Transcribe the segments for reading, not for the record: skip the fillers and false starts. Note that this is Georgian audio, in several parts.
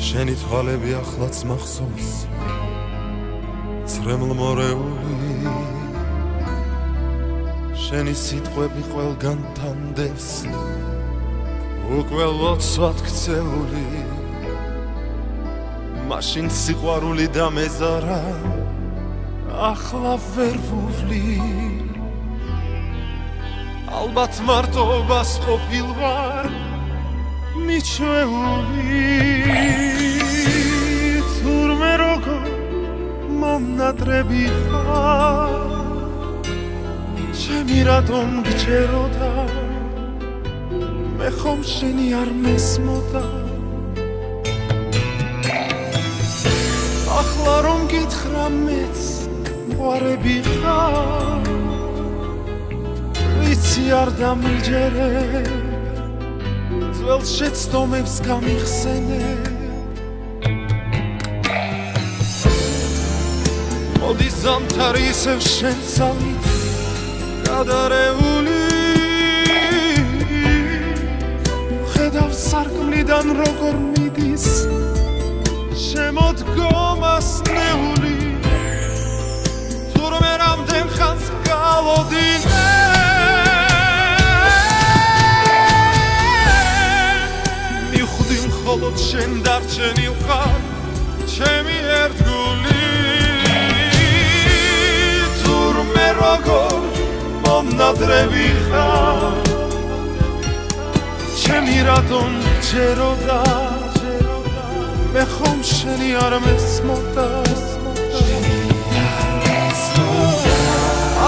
შენი თვალები ახლაც მახსოვს წრემლმორეული შენი სიტყვები ყველგან თანდევს უკვე ლოცვად ქცეული მაშინ სიყვარული და მეზარა ახლა ვერ ვუვლი ალბათ მარტობას ყოფილ ვარ მიჩვეული თურმე როგორ მომნადრები ხარ ჩემი რატომ გჯეროდა მე ხომ შენი არ მესმოდა ახლა რომ გითხრა მეც მყარები ხარ ვიცი არ დამიჯერებ ძველ შეცდომებს გამიხსენებ მოდი ზამთარი ისევ შენ ძალით გადარეული ხედავ სარკმლიდან როგორ მიდის შემოდგომას ნეული თურმე რამდენ ხანს გავოდინე მივხვდი მხოლოდ შენ დარჩენილ ხარ ჩემი ერთგული თურმე როგორ მომნადრები ხარ ჩემი რატომ გჯეროდა მე ხომ შენი არ მესმოდა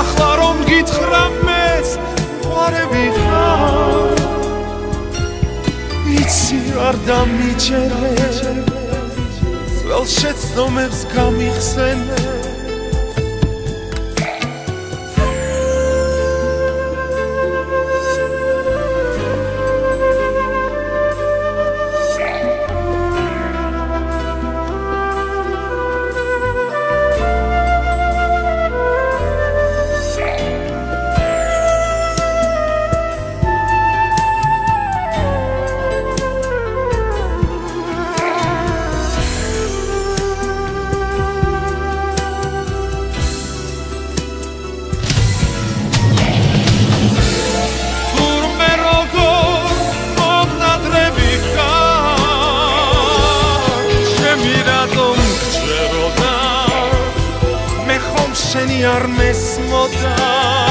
ახლა რომ გითხრა მეც მყარები ხარ იცი არ დამიჯერებ ძველ შეცდომებს გამიხსენებ შენი არ მესმოდა